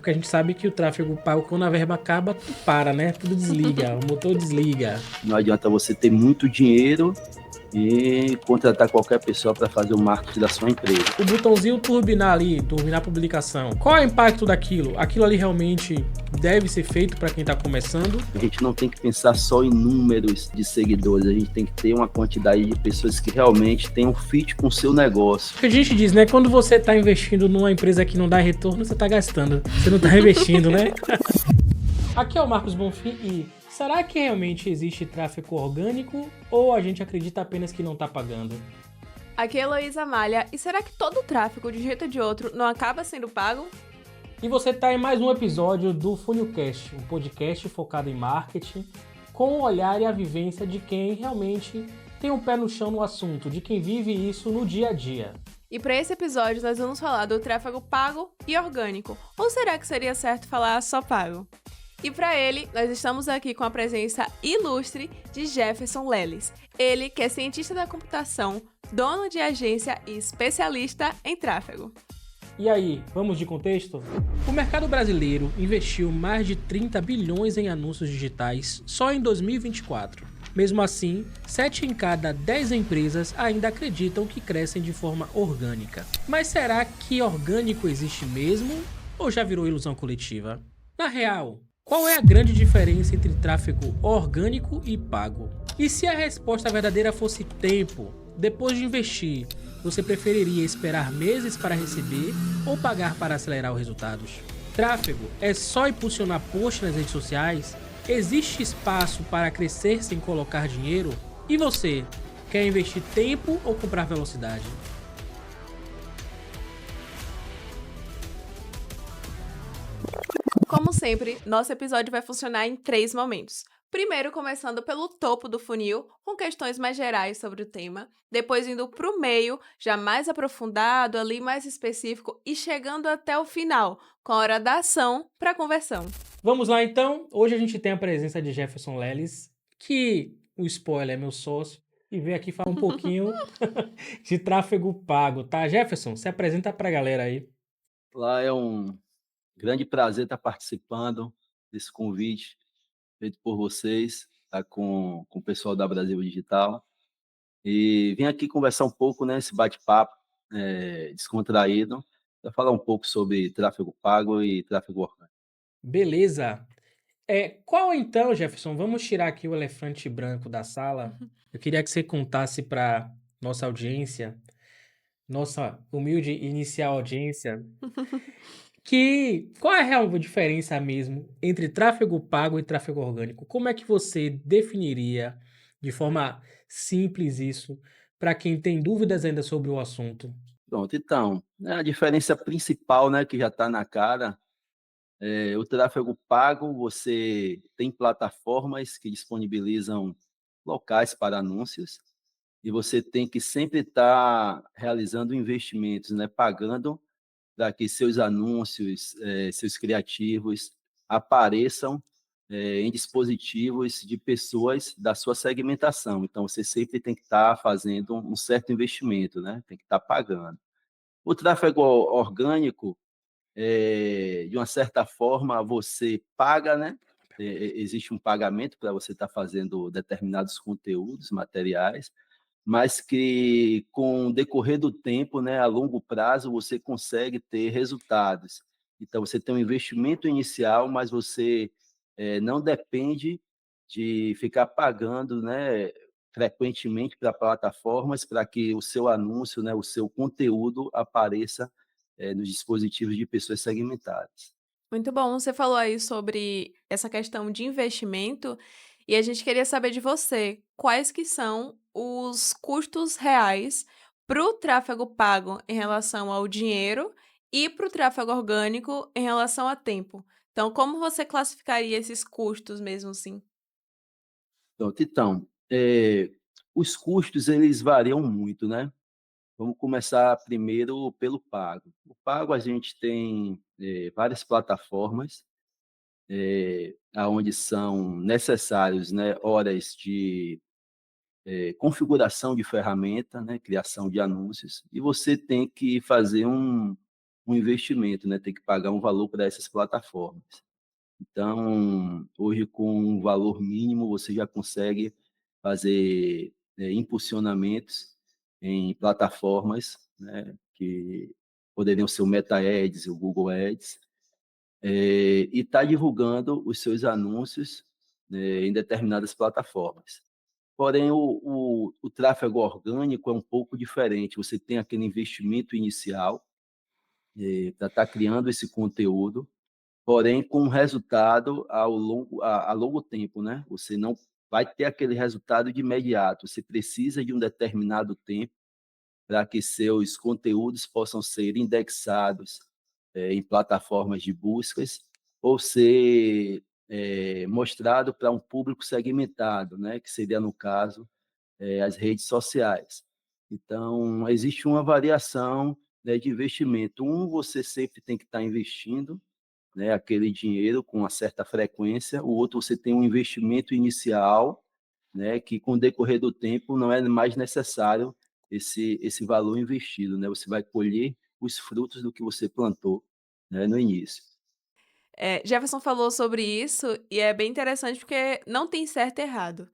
porque a gente sabe que o tráfego pago, quando a verba acaba, tu para, né? Tudo desliga, o motor desliga. Não adianta você ter muito dinheiro e contratar qualquer pessoa para fazer o marketing da sua empresa. O botãozinho turbinar ali, turbinar a publicação, qual é o impacto daquilo? Aquilo ali realmente deve ser feito para quem está começando? A gente não tem que pensar só em números de seguidores, a gente tem que ter uma quantidade de pessoas que realmente tenham fit com o seu negócio. Porque a gente diz, né? Quando você está investindo numa empresa que não dá retorno, você está gastando. Você não está investindo, né? Aqui é o Marcos Bonfim e será que realmente existe tráfego orgânico ou a gente acredita apenas que não está pagando? Aqui é Heloísa Malha, e será que todo o tráfego, de um jeito ou de outro, não acaba sendo pago? E você está em mais um episódio do Funilcast, um podcast focado em marketing, com o olhar e a vivência de quem realmente tem um pé no chão no assunto, de quem vive isso no dia a dia. E para esse episódio nós vamos falar do tráfego pago e orgânico, ou será que seria certo falar só pago? E para ele, nós estamos aqui com a presença ilustre de Jefferson Leles. Ele que é cientista da computação, dono de agência e especialista em tráfego. E aí, vamos de contexto? O mercado brasileiro investiu mais de 30 bilhões em anúncios digitais só em 2024. Mesmo assim, 7 em cada 10 empresas ainda acreditam que crescem de forma orgânica. Mas será que orgânico existe mesmo ou já virou ilusão coletiva? Na real, qual é a grande diferença entre tráfego orgânico e pago? E se a resposta verdadeira fosse tempo, depois de investir, você preferiria esperar meses para receber ou pagar para acelerar os resultados? Tráfego é só impulsionar posts nas redes sociais? Existe espaço para crescer sem colocar dinheiro? E você, quer investir tempo ou comprar velocidade? Como sempre, nosso episódio vai funcionar em 3 momentos. Primeiro, começando pelo topo do funil, com questões mais gerais sobre o tema. Depois, indo para o meio, já mais aprofundado, ali mais específico. E chegando até o final, com a hora da ação para a conversão. Vamos lá então. Hoje a gente tem a presença de Jefferson Leles, que o spoiler é meu sócio, e veio aqui falar um pouquinho de tráfego pago, tá? Jefferson, se apresenta pra galera aí. Lá é um grande prazer estar participando desse convite feito por vocês, tá com o pessoal da Brasil Digital. E vim aqui conversar um pouco, né, esse bate-papo descontraído, para falar um pouco sobre tráfego pago e tráfego orgânico. Beleza. Qual então, Jefferson? Vamos tirar aqui o elefante branco da sala. Eu queria que você contasse pra nossa audiência, nossa humilde inicial audiência, que qual é a real diferença mesmo entre tráfego pago e tráfego orgânico? Como é que você definiria de forma simples isso para quem tem dúvidas ainda sobre o assunto? Pronto, então, né, a diferença principal, né, que já está na cara, o tráfego pago, você tem plataformas que disponibilizam locais para anúncios, e você tem que sempre estar realizando investimentos, né, pagando para que seus anúncios, seus criativos apareçam em dispositivos de pessoas da sua segmentação. Então, você sempre tem que estar fazendo um certo investimento, né? Tem que estar pagando. O tráfego orgânico, de uma certa forma, você paga, né? Existe um pagamento para você estar fazendo determinados conteúdos, materiais, mas que com o decorrer do tempo, né, a longo prazo, você consegue ter resultados. Então, você tem um investimento inicial, mas você não depende de ficar pagando, né, frequentemente para plataformas para que o seu anúncio, né, o seu conteúdo apareça nos dispositivos de pessoas segmentadas. Muito bom, você falou aí sobre essa questão de investimento e a gente queria saber de você, quais que são os custos reais para o tráfego pago em relação ao dinheiro e para o tráfego orgânico em relação a tempo. Então, como você classificaria esses custos mesmo assim? Pronto, então, os custos eles variam muito, né? Vamos começar primeiro pelo pago. O pago a gente tem várias plataformas aonde são necessários, né, horas de configuração de ferramenta, né, criação de anúncios, e você tem que fazer um investimento, né? Tem que pagar um valor para essas plataformas. Então, hoje, com um valor mínimo, você já consegue fazer impulsionamentos em plataformas, né, que poderiam ser o Meta Ads, o Google Ads, e está divulgando os seus anúncios, né, em determinadas plataformas. Porém, o tráfego orgânico é um pouco diferente. Você tem aquele investimento inicial para estar criando esse conteúdo, porém com um resultado a longo tempo, né? Você não vai ter aquele resultado de imediato. Você precisa de um determinado tempo para que seus conteúdos possam ser indexados em plataformas de buscas ou ser mostrado para um público segmentado, né? Que seria, no caso, as redes sociais. Então, existe uma variação, né, de investimento. Você sempre tem que estar investindo, né, aquele dinheiro com uma certa frequência. O outro, você tem um investimento inicial, né, que com o decorrer do tempo não é mais necessário esse valor investido, né? Você vai colher os frutos do que você plantou, né, no início. Jefferson falou sobre isso e é bem interessante porque não tem certo e errado,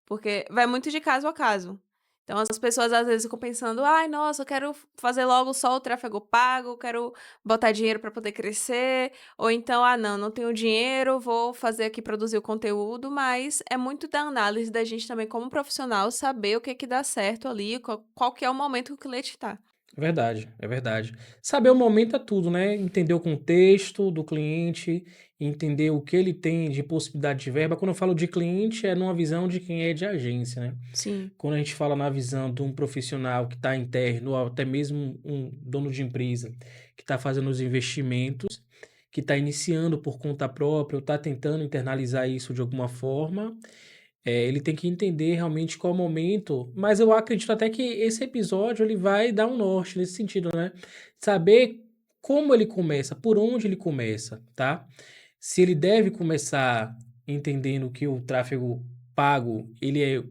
porque vai muito de caso a caso. Então as pessoas às vezes ficam pensando: "Ai, nossa, eu quero fazer logo só o tráfego pago, quero botar dinheiro para poder crescer", ou então: "Ah, não, não tenho dinheiro, vou fazer aqui produzir o conteúdo", mas é muito da análise da gente também como profissional saber o que que dá certo ali, qual que é o momento que o cliente está. É verdade, é verdade. Saber o momento é tudo, né? Entender o contexto do cliente, entender o que ele tem de possibilidade de verba. Quando eu falo de cliente, é numa visão de quem é de agência, né? Sim. Quando a gente fala na visão de um profissional que está interno, ou até mesmo um dono de empresa que está fazendo os investimentos, que está iniciando por conta própria, ou está tentando internalizar isso de alguma forma, ele tem que entender realmente qual é o momento, mas eu acredito até que esse episódio ele vai dar um norte nesse sentido, né? Saber como ele começa, por onde ele começa, tá? Se ele deve começar entendendo que o tráfego pago, ele é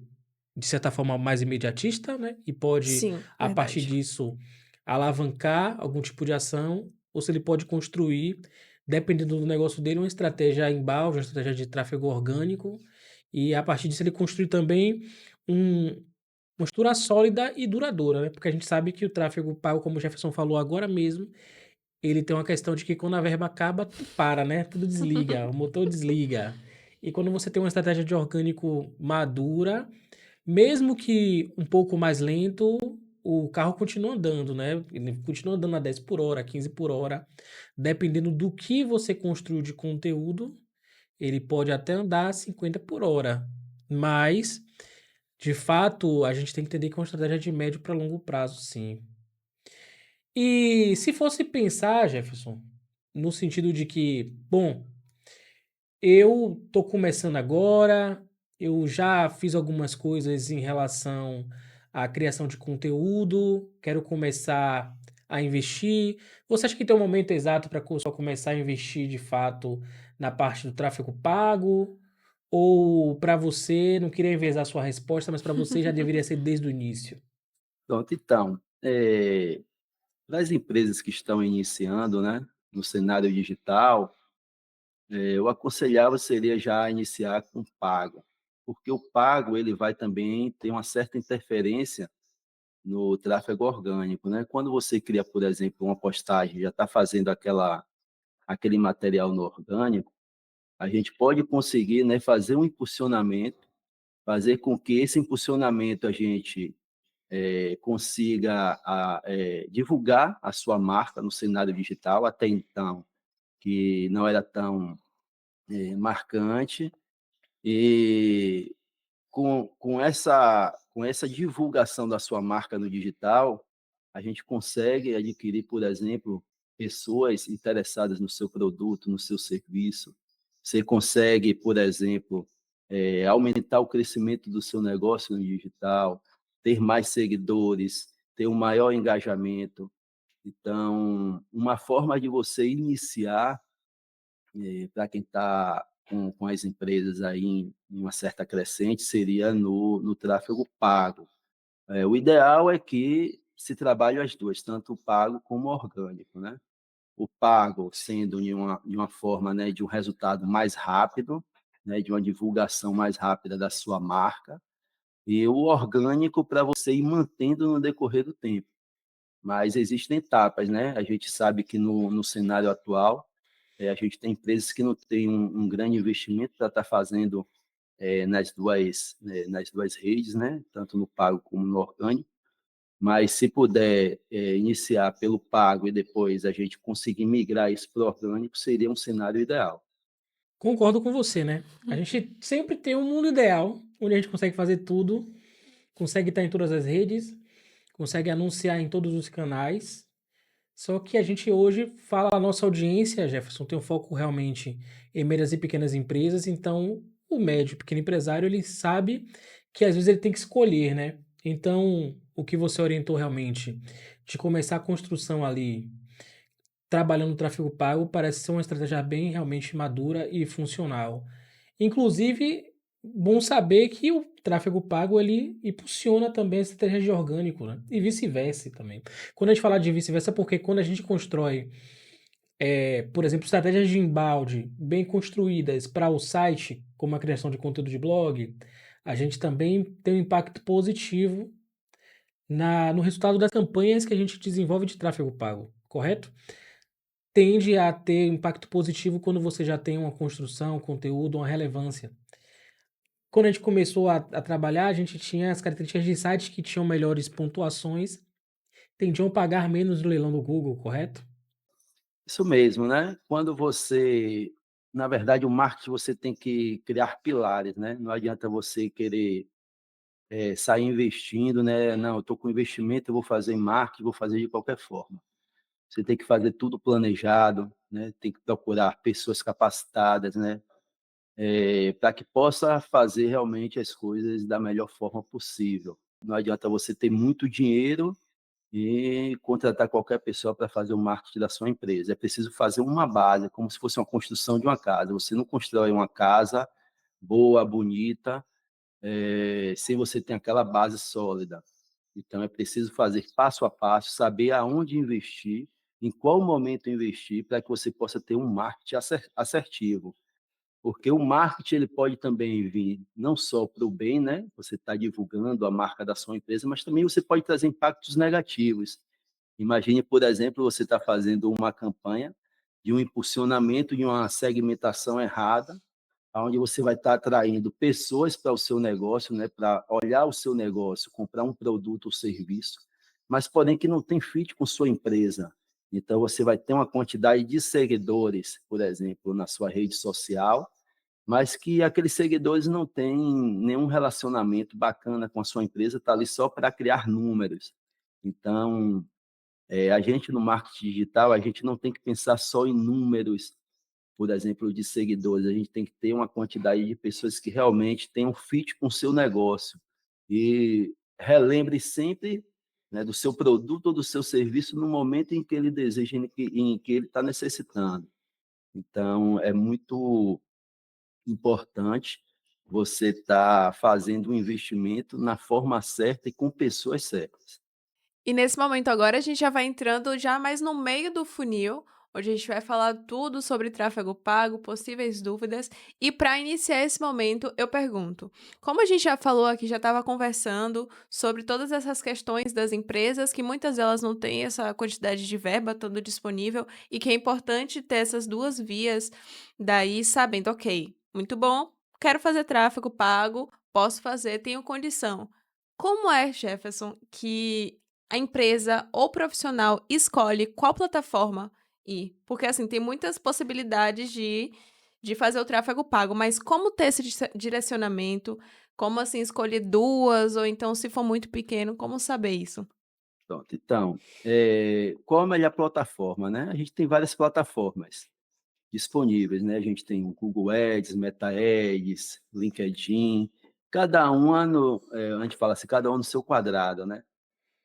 de certa forma mais imediatista, né? E pode, Sim, a partir verdade. disso, alavancar algum tipo de ação, ou se ele pode construir, dependendo do negócio dele, uma estratégia inbound, uma estratégia de tráfego orgânico, e a partir disso ele construir também um uma estrutura sólida e duradoura, né, porque a gente sabe que o tráfego pago, como o Jefferson falou agora mesmo, ele tem uma questão de que quando a verba acaba, tudo para, né, tudo desliga, o motor desliga. E quando você tem uma estratégia de orgânico madura, mesmo que um pouco mais lento, o carro continua andando, né, ele continua andando a 10 por hora, 15 por hora, dependendo do que você construiu de conteúdo, ele pode até andar a 50 por hora, mas, de fato, a gente tem que entender que é uma estratégia de médio para longo prazo, sim. E se fosse pensar, Jefferson, no sentido de que, bom, eu tô começando agora, eu já fiz algumas coisas em relação à criação de conteúdo, quero começar a investir. Você acha que tem um momento exato para só começar a investir de fato na parte do tráfego pago? Ou para você, não queria enviesar a sua resposta, mas para você já deveria ser desde o início? Pronto, então, para as empresas que estão iniciando, né, no cenário digital, eu aconselhava seria já iniciar com pago, porque o pago ele vai também ter uma certa interferência no tráfego orgânico, né? Quando você cria, por exemplo, uma postagem, já está fazendo aquele material no orgânico, a gente pode conseguir, né, fazer um impulsionamento, fazer com que esse impulsionamento a gente consiga divulgar a sua marca no cenário digital, até então, que não era tão marcante, e com essa divulgação da sua marca no digital, a gente consegue adquirir, por exemplo, pessoas interessadas no seu produto, no seu serviço. Você consegue, por exemplo, aumentar o crescimento do seu negócio no digital, ter mais seguidores, ter um maior engajamento. Então, uma forma de você iniciar para quem está com as empresas aí em uma certa crescente, seria no tráfego pago. O ideal é que se trabalhe as duas, tanto o pago como o orgânico, né? o pago sendo de uma forma, né, de um resultado mais rápido, né, de uma divulgação mais rápida da sua marca, e o orgânico para você ir mantendo no decorrer do tempo. Mas existem etapas, né? A gente sabe que no cenário atual, a gente tem empresas que não têm um grande investimento para estar fazendo nas duas redes, né? Tanto no pago como no orgânico. Mas se puder iniciar pelo pago e depois a gente conseguir migrar isso para o orgânico, seria um cenário ideal. Concordo com você, né? A Hum. gente sempre tem um mundo ideal, onde a gente consegue fazer tudo, consegue estar em todas as redes, consegue anunciar em todos os canais. Só que a gente hoje fala a nossa audiência, Jefferson, tem um foco realmente em médias e pequenas empresas, então o médio e pequeno empresário, ele sabe que às vezes ele tem que escolher, né? Então, o que você orientou realmente de começar a construção ali, trabalhando no tráfego pago, parece ser uma estratégia bem realmente madura e funcional. Inclusive, bom saber que o tráfego pago ele impulsiona também a estratégia de orgânico, né? E vice-versa também. Quando a gente fala de vice-versa, é porque quando a gente constrói, por exemplo, estratégias de embalde bem construídas para o site, como a criação de conteúdo de blog, a gente também tem um impacto positivo no resultado das campanhas que a gente desenvolve de tráfego pago, correto? Tende a ter impacto positivo quando você já tem uma construção, um conteúdo, uma relevância. Quando a gente começou a trabalhar, a gente tinha as características de sites que tinham melhores pontuações, tendiam a pagar menos no leilão do Google, correto? Isso mesmo, né? Quando você, na verdade, o marketing você tem que criar pilares, né? Não adianta você querer sair investindo, né? Não, eu estou com investimento, eu vou fazer em marketing, vou fazer de qualquer forma. Você tem que fazer tudo planejado, né? Tem que procurar pessoas capacitadas, né? Para que possa fazer realmente as coisas da melhor forma possível. Não adianta você ter muito dinheiro e contratar qualquer pessoa para fazer o marketing da sua empresa. É preciso fazer uma base, como se fosse uma construção de uma casa. Você não constrói uma casa boa, bonita, sem você ter aquela base sólida. Então, é preciso fazer passo a passo, saber aonde investir, em qual momento investir, para que você possa ter um marketing assertivo. Porque o marketing ele pode também vir não só para o bem, né? Você está divulgando a marca da sua empresa, mas também você pode trazer impactos negativos. Imagine, por exemplo, você está fazendo uma campanha de um impulsionamento de uma segmentação errada, onde você vai estar atraindo pessoas para o seu negócio, né, para olhar o seu negócio, comprar um produto ou serviço, mas porém que não tem fit com sua empresa. Então, você vai ter uma quantidade de seguidores, por exemplo, na sua rede social, mas que aqueles seguidores não têm nenhum relacionamento bacana com a sua empresa, está ali só para criar números. Então, a gente no marketing digital, a gente não tem que pensar só em números, por exemplo, de seguidores, a gente tem que ter uma quantidade de pessoas que realmente tenham fit com o seu negócio e relembre sempre, né, do seu produto ou do seu serviço no momento em que ele deseja, em que ele está necessitando. Então, é muito importante você estar fazendo um investimento na forma certa e com pessoas certas. E nesse momento agora a gente já vai entrando já mais no meio do funil, onde a gente vai falar tudo sobre tráfego pago, possíveis dúvidas. E para iniciar esse momento, eu pergunto: como a gente já falou aqui, já estava conversando sobre todas essas questões das empresas, que muitas delas não têm essa quantidade de verba toda disponível, e que é importante ter essas duas vias, daí sabendo, ok, muito bom, quero fazer tráfego pago, posso fazer, tenho condição. Como é, Jefferson, que a empresa ou profissional escolhe qual plataforma ir? Porque, assim, tem muitas possibilidades de fazer o tráfego pago, mas como ter esse direcionamento? Como, assim, escolher 2 ou então, se for muito pequeno, como saber isso? Pronto, então, qual a melhor plataforma, né? A gente tem várias plataformas disponíveis, né? A gente tem o Google Ads, Meta Ads, LinkedIn, cada uma a gente fala assim, cada um no seu quadrado, né?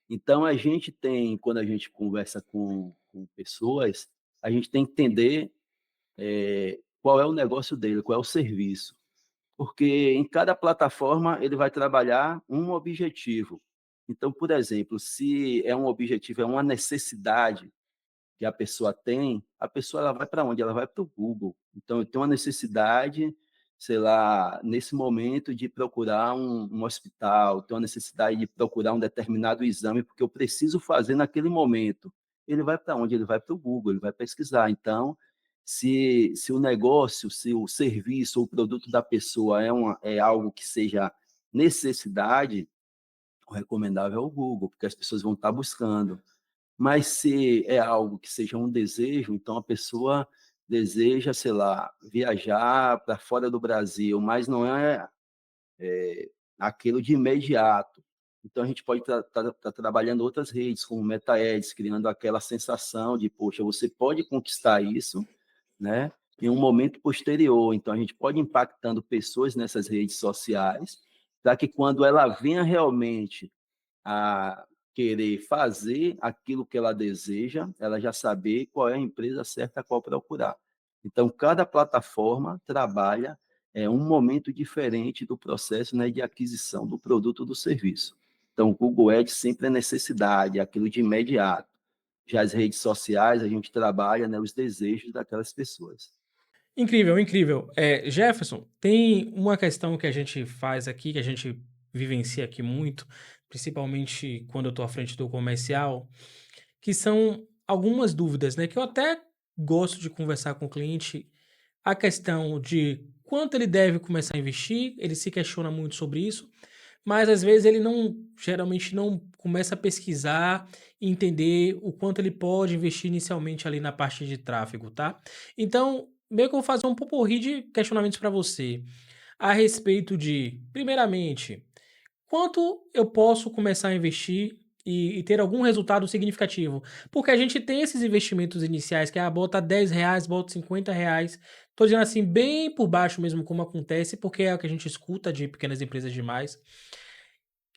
Então, a gente tem, quando a gente conversa com pessoas, a gente tem que entender qual é o negócio dele, qual é o serviço. Porque em cada plataforma ele vai trabalhar um objetivo. Então, por exemplo, se é um objetivo, é uma necessidade, que a pessoa tem, a pessoa ela vai para onde? Ela vai para o Google. Então, eu tenho uma necessidade, sei lá, nesse momento de procurar um hospital, tenho uma necessidade de procurar um determinado exame, porque eu preciso fazer naquele momento. Ele vai para onde? Ele vai para o Google, ele vai pesquisar. Então, se o negócio, se o serviço ou o produto da pessoa é algo que seja necessidade, o recomendável é o Google, porque as pessoas vão estar buscando. Mas se é algo que seja um desejo, então a pessoa deseja, sei lá, viajar para fora do Brasil, mas não é, aquilo de imediato. Então a gente pode estar trabalhando outras redes, como Meta Ads, criando aquela sensação de, poxa, você pode conquistar isso, né, em um momento posterior. Então a gente pode ir impactando pessoas nessas redes sociais, para que quando ela venha realmente a querer fazer aquilo que ela deseja, ela já saber qual é a empresa certa a qual procurar. Então, cada plataforma trabalha um momento diferente do processo, né, de aquisição do produto ou do serviço. Então, o Google Ads sempre é necessidade, é aquilo de imediato. Já as redes sociais, a gente trabalha, né, os desejos daquelas pessoas. Incrível, incrível. Jefferson, tem uma questão que a gente faz aqui, que a gente vivencia aqui muito, principalmente quando eu estou à frente do comercial, que são algumas dúvidas, né? Que eu até gosto de conversar com o cliente, a questão de quanto ele deve começar a investir, ele se questiona muito sobre isso, mas às vezes ele não, geralmente não começa a pesquisar e entender o quanto ele pode investir inicialmente ali na parte de tráfego, tá? Então, meio que eu vou fazer um poporri de questionamentos para você a respeito de, primeiramente, quanto eu posso começar a investir e ter algum resultado significativo? Porque a gente tem esses investimentos iniciais que, bota R$ 10, bota R$ 50. Tô dizendo assim, bem por baixo mesmo como acontece, porque é o que a gente escuta de pequenas empresas demais.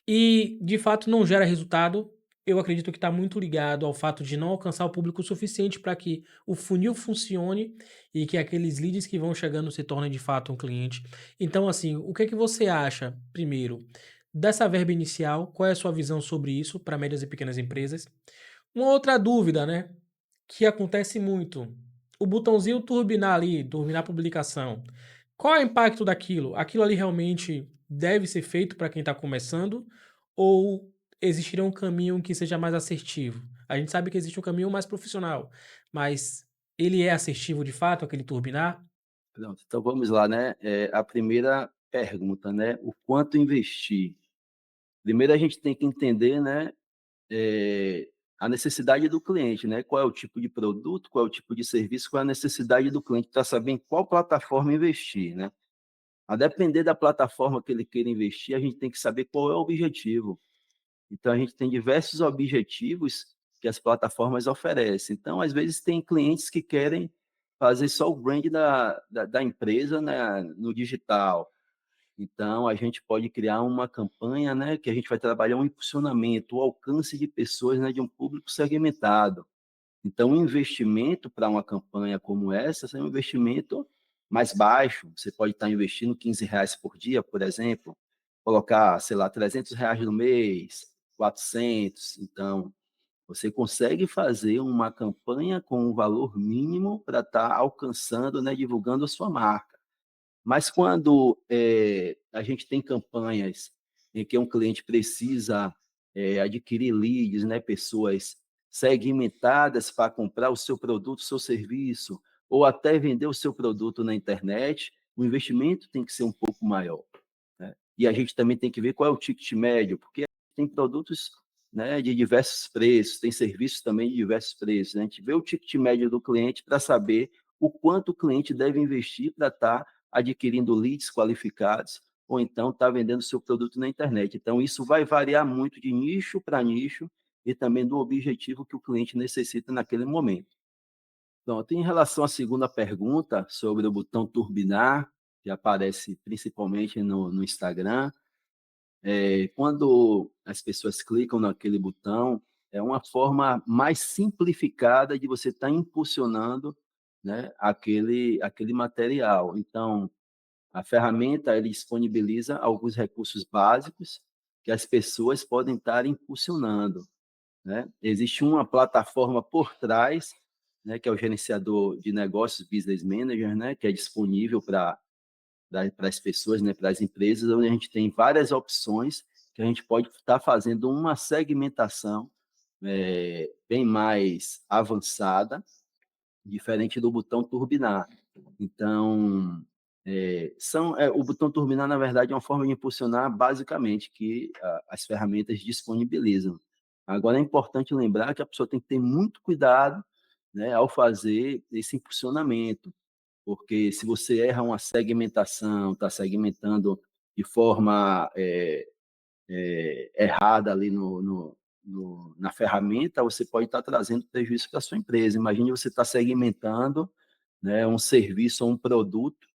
E, de fato, não gera resultado. Eu acredito que está muito ligado ao fato de não alcançar o público suficiente para que o funil funcione e que aqueles leads que vão chegando se tornem de fato um cliente. Então, assim, o que é que você acha, primeiro, dessa verba inicial? Qual é a sua visão sobre isso para médias e pequenas empresas? Uma outra dúvida, né, que acontece muito. O botãozinho turbinar ali, turbinar a publicação. Qual é o impacto daquilo? Aquilo ali realmente deve ser feito para quem está começando? Ou existiria um caminho que seja mais assertivo? A gente sabe que existe um caminho mais profissional, mas ele é assertivo de fato, aquele turbinar? Pronto, então vamos lá, né? A primeira pergunta, né? O quanto investir? Primeiro a gente tem que entender, né, eh, a necessidade do cliente, né? Qual é o tipo de produto, qual é o tipo de serviço, qual é a necessidade do cliente, para saber em qual plataforma investir, né? A depender da plataforma que ele queira investir, a gente tem que saber qual é o objetivo. Então, a gente tem diversos objetivos que as plataformas oferecem. Então, às vezes, tem clientes que querem fazer só o brand da empresa, né, no digital. Então, a gente pode criar uma campanha, né, que a gente vai trabalhar um impulsionamento, o alcance de pessoas, né, de um público segmentado. Então, o investimento para uma campanha como essa é um investimento mais baixo. Você pode estar investindo R$ 15 por dia, por exemplo, colocar, sei lá, R$ 300 no mês, 400. Então, você consegue fazer uma campanha com um valor mínimo para estar alcançando, né, divulgando a sua marca. Mas quando a gente tem campanhas em que um cliente precisa adquirir leads, né, pessoas segmentadas para comprar o seu produto, o seu serviço, ou até vender o seu produto na internet, o investimento tem que ser um pouco maior, né? E a gente também tem que ver qual é o ticket médio, porque tem produtos, né, de diversos preços, tem serviços também de diversos preços, né? A gente vê o ticket médio do cliente para saber o quanto o cliente deve investir para estar adquirindo leads qualificados, ou então está vendendo seu produto na internet. Então, isso vai variar muito de nicho para nicho e também do objetivo que o cliente necessita naquele momento. Pronto, em relação à segunda pergunta sobre o botão turbinar, que aparece principalmente no Instagram, quando as pessoas clicam naquele botão, é uma forma mais simplificada de você estar impulsionando, né, aquele material. Então, a ferramenta ele disponibiliza alguns recursos básicos que as pessoas podem estar impulsionando, né? Existe uma plataforma por trás né, que é o gerenciador de negócios, Business Manager, né, que é disponível para as pessoas, né, para as empresas, onde a gente tem várias opções que a gente pode estar fazendo uma segmentação bem mais avançada, diferente do botão turbinar. Então, o botão turbinar, na verdade, é uma forma de impulsionar basicamente que as ferramentas disponibilizam. Agora, é importante lembrar que a pessoa tem que ter muito cuidado, né, ao fazer esse impulsionamento, porque se você erra uma segmentação, está segmentando de forma errada ali na ferramenta, você pode estar trazendo prejuízo para a sua empresa. Imagine você estar segmentando, né, um serviço ou um produto,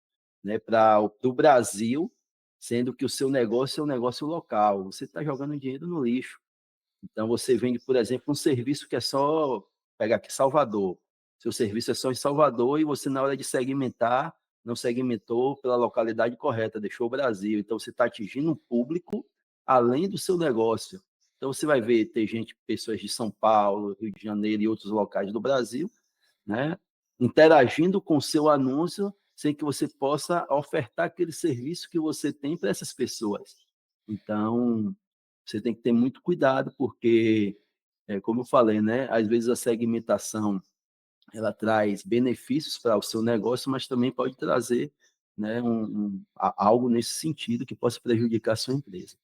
né, para o Brasil, sendo que o seu negócio é um negócio local. Você está jogando dinheiro no lixo. Então, você vende, por exemplo, um serviço que é só, pegar aqui Salvador. Seu serviço é só em Salvador e você, na hora de segmentar, não segmentou pela localidade correta, deixou o Brasil. Então, você está atingindo um público além do seu negócio. Então, você vai ver, ter gente, pessoas de São Paulo, Rio de Janeiro e outros locais do Brasil, né, interagindo com o seu anúncio, sem que você possa ofertar aquele serviço que você tem para essas pessoas. Então, você tem que ter muito cuidado, porque, como eu falei, né, às vezes a segmentação ela traz benefícios para o seu negócio, mas também pode trazer, né, algo nesse sentido que possa prejudicar a sua empresa.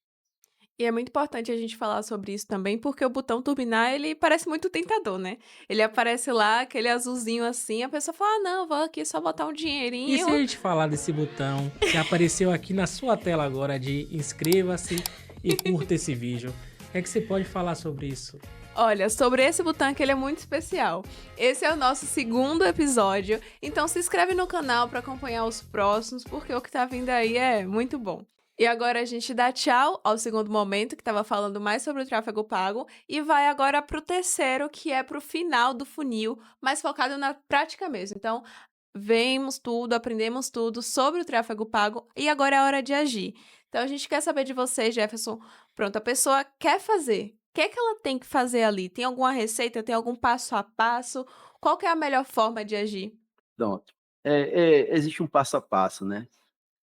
E é muito importante a gente falar sobre isso também, porque o botão turbinar, ele parece muito tentador, né? Ele aparece lá, aquele azulzinho assim, a pessoa fala: "Ah, não, vou aqui só botar um E se a dinheirinho". gente falar desse botão que apareceu aqui na sua tela agora de inscreva-se e curta esse vídeo? O que é que você pode falar sobre isso? Olha, sobre esse botão que ele é muito especial. Esse é o nosso segundo episódio, então se inscreve no canal para acompanhar os próximos, porque o que tá vindo aí é muito bom. E agora a gente dá tchau ao segundo momento, que estava falando mais sobre o tráfego pago, e vai agora para o terceiro, que é para o final do funil, mais focado na prática mesmo. Então, vemos tudo, aprendemos tudo sobre o tráfego pago e agora é a hora de agir. Então, a gente quer saber de você, Jefferson. Pronto, a pessoa quer fazer. O que é que ela tem que fazer ali? Tem alguma receita? Tem algum passo a passo? Qual que é a melhor forma de agir? Pronto. Existe um passo a passo, né?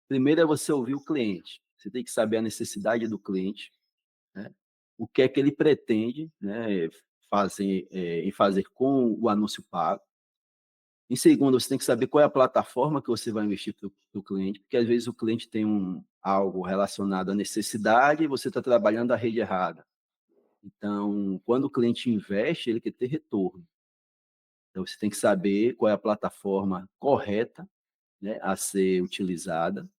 Primeiro é você ouvir o cliente. Você tem que saber a necessidade do cliente, né? O que é que ele pretende, né, fazer com o anúncio pago. Em segundo, você tem que saber qual é a plataforma que você vai investir para o cliente, porque às vezes o cliente tem algo relacionado à necessidade e você está trabalhando a rede errada. Então, quando o cliente investe, ele quer ter retorno. Então, você tem que saber qual é a plataforma correta, né, a ser utilizada.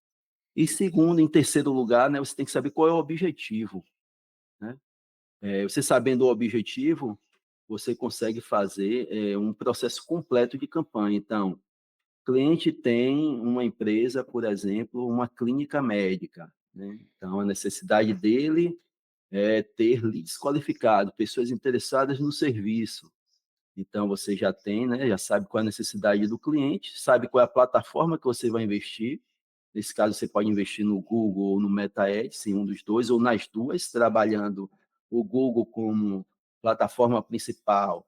E segundo, em terceiro lugar, né, você tem que saber qual é o objetivo, né? Você sabendo o objetivo, você consegue fazer um processo completo de campanha. Então, o cliente tem uma empresa, por exemplo, uma clínica médica, né? Então, a necessidade dele é ter leads qualificados, pessoas interessadas no serviço. Então, você já tem, né, já sabe qual é a necessidade do cliente, sabe qual é a plataforma que você vai investir. Nesse caso, você pode investir no Google ou no Meta Ads, em um dos dois, ou nas duas, trabalhando o Google como plataforma principal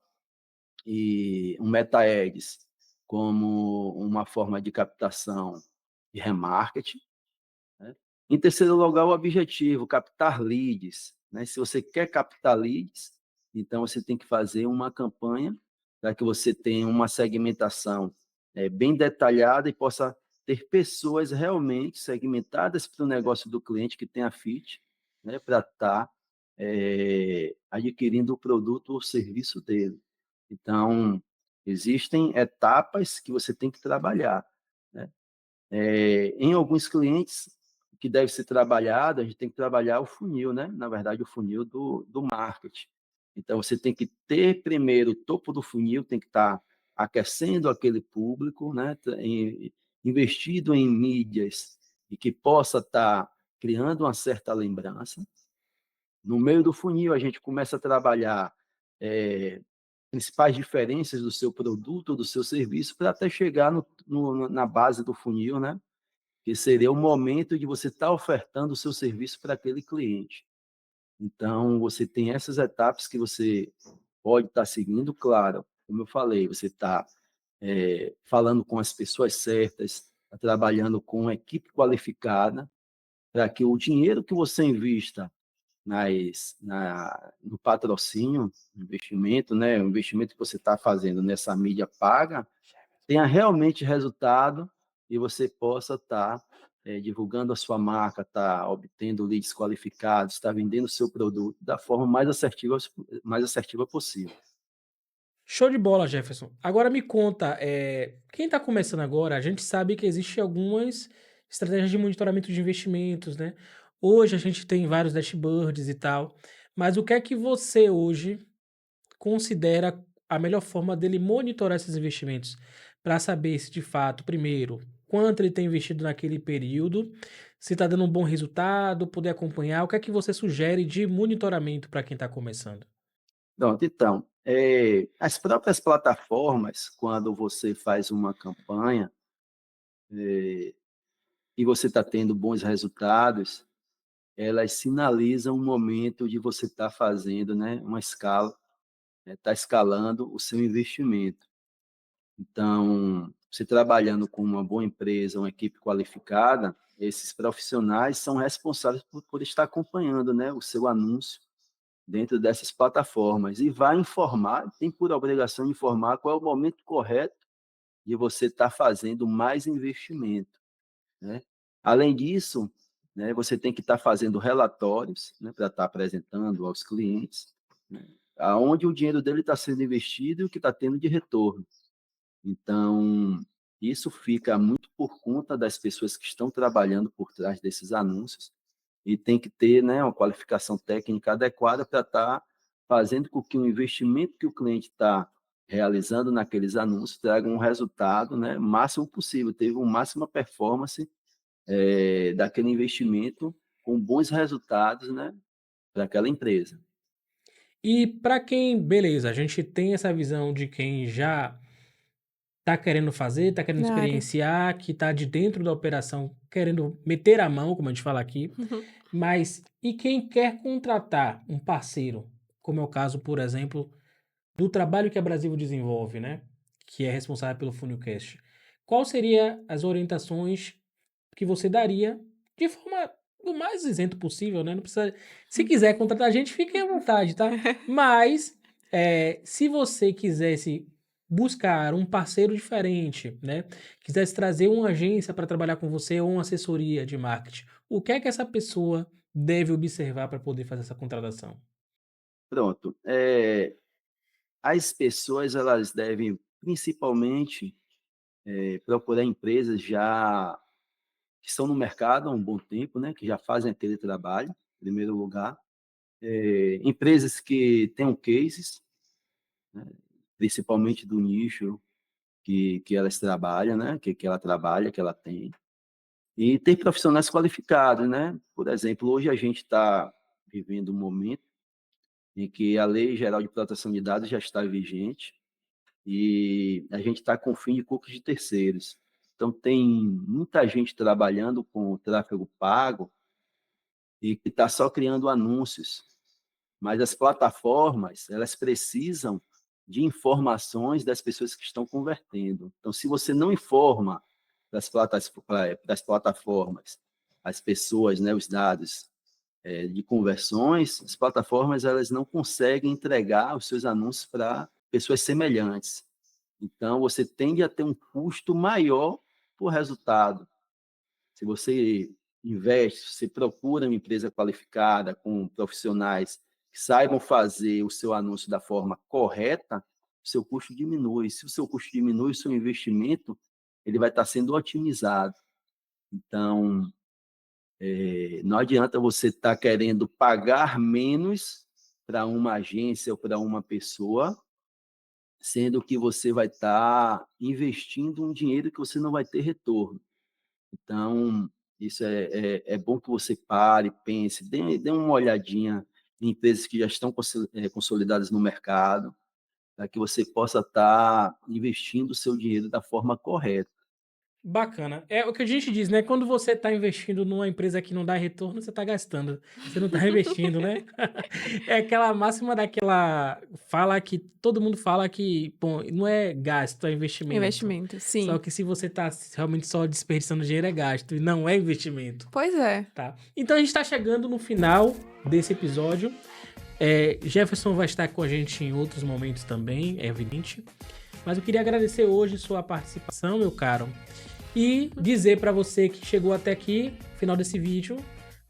e o Meta Ads como uma forma de captação e remarketing, né? Em terceiro lugar, o objetivo, captar leads, né? Se você quer captar leads, então você tem que fazer uma campanha para que você tenha uma segmentação bem detalhada e possa ter pessoas realmente segmentadas para o negócio do cliente que tenha fit, né, para estar adquirindo o produto ou serviço dele. Então, existem etapas que você tem que trabalhar, né? Em alguns clientes, o que deve ser trabalhado, a gente tem que trabalhar o funil, né? Na verdade, o funil do marketing. Então, você tem que ter primeiro o topo do funil, tem que estar aquecendo aquele público, né? Investido em mídias e que possa estar criando uma certa lembrança. No meio do funil, a gente começa a trabalhar principais diferenças do seu produto, do seu serviço, para até chegar na base do funil, né? Que seria o momento de você estar ofertando o seu serviço para aquele cliente. Então, você tem essas etapas que você pode estar seguindo, claro, como eu falei, você está falando com as pessoas certas, tá trabalhando com uma equipe qualificada, para que o dinheiro que você invista no patrocínio, investimento, né, o investimento que você está fazendo nessa mídia paga, tenha realmente resultado e você possa estar divulgando a sua marca, estar obtendo leads qualificados, estar vendendo o seu produto da forma mais assertiva possível. Show de bola, Jefferson. Agora me conta, quem está começando agora, a gente sabe que existem algumas estratégias de monitoramento de investimentos, né? Hoje a gente tem vários dashboards e tal, mas o que é que você hoje considera a melhor forma dele monitorar esses investimentos? Para saber se de fato, primeiro, quanto ele tem investido naquele período, se está dando um bom resultado, poder acompanhar, o que é que você sugere de monitoramento para quem está começando? Pronto, então, as próprias plataformas, quando você faz uma campanha e você está tendo bons resultados, elas sinalizam um momento de você estar fazendo, né, uma escala, está escalando o seu investimento. Então, você trabalhando com uma boa empresa, uma equipe qualificada, esses profissionais são responsáveis por estar acompanhando, né, o seu anúncio dentro dessas plataformas e vai informar, tem por obrigação de informar qual é o momento correto de você estar fazendo mais investimento, né? Além disso, né, você tem que estar fazendo relatórios, né, para estar apresentando aos clientes, né, aonde o dinheiro dele está sendo investido e o que está tendo de retorno. Então, isso fica muito por conta das pessoas que estão trabalhando por trás desses anúncios e tem que ter, né, uma qualificação técnica adequada para estar fazendo com que o investimento que o cliente está realizando naqueles anúncios traga um resultado, né, máximo possível, teve uma máxima performance daquele investimento com bons resultados, né, para aquela empresa. E para quem, beleza, a gente tem essa visão de quem já tá querendo fazer, tá querendo Na área. experienciar, que tá de dentro da operação, querendo meter a mão, como a gente fala aqui, mas e quem quer contratar um parceiro, como é o caso, por exemplo, do trabalho que a Brasil desenvolve, né, que é responsável pelo Funilcast. Qual seria as orientações que você daria de forma o mais isento possível, né? Não precisa. Se quiser contratar a gente, fique à vontade, tá? Mas se você quisesse buscar um parceiro diferente, né? Quisesse trazer uma agência para trabalhar com você ou uma assessoria de marketing, o que é que essa pessoa deve observar para poder fazer essa contratação? Pronto. As pessoas elas devem principalmente procurar empresas já que estão no mercado há um bom tempo, né, que já fazem aquele trabalho, em primeiro lugar. Empresas que tenham cases, né, principalmente do nicho que elas trabalham, né, que ela trabalha, que ela tem. E ter profissionais qualificados, né? Por exemplo, hoje a gente está vivendo um momento em que a Lei Geral de Proteção de Dados já está vigente e a gente está com o fim de cookies de terceiros. Então, tem muita gente trabalhando com o tráfego pago e que está só criando anúncios. Mas as plataformas, elas precisam de informações das pessoas que estão convertendo. Então, se você não informa das plataformas, as pessoas, né, os dados de conversões, as plataformas elas não conseguem entregar os seus anúncios para pessoas semelhantes. Então, você tende a ter um custo maior por resultado. Se você investe, você procura uma empresa qualificada, com profissionais que saibam fazer o seu anúncio da forma correta, o seu custo diminui. Se o seu custo diminui, o seu investimento ele vai estar sendo otimizado. Então, não adianta você estar querendo pagar menos para uma agência ou para uma pessoa, sendo que você vai estar investindo um dinheiro que você não vai ter retorno. Então, isso é bom que você pare, pense, dê uma olhadinha em empresas que já estão consolidadas no mercado, para que você possa estar investindo o seu dinheiro da forma correta. Bacana. É o que a gente diz, né? Quando você está investindo numa empresa que não dá retorno, você está gastando. Você não está investindo, né? É aquela máxima daquela fala que todo mundo fala que, bom, não é gasto, é investimento. Investimento, Só sim. que se você está realmente só desperdiçando dinheiro, é gasto e não é investimento, Pois é. tá? Então a gente está chegando no final desse episódio. Jefferson vai estar com a gente em outros momentos também, é evidente. Mas eu queria agradecer hoje sua participação, meu caro. E dizer para você que chegou até aqui, final desse vídeo,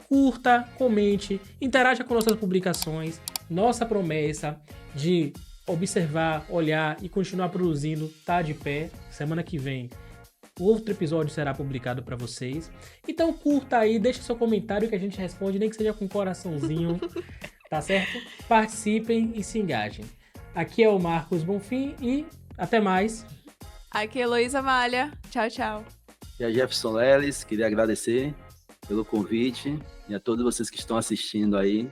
curta, comente, interaja com nossas publicações. Nossa promessa de observar, olhar e continuar produzindo tá de pé. Semana que vem, outro episódio será publicado para vocês. Então curta aí, deixa seu comentário que a gente responde, nem que seja com um coraçãozinho, tá certo? Participem e se engajem. Aqui é o Marcos Bonfim e até mais. Aqui é Heloísa Malha. Tchau, tchau. E a Jefferson Leles, queria agradecer pelo convite e a todos vocês que estão assistindo aí.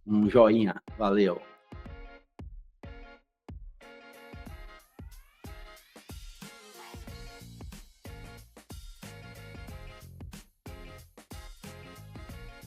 Um joinha. Valeu.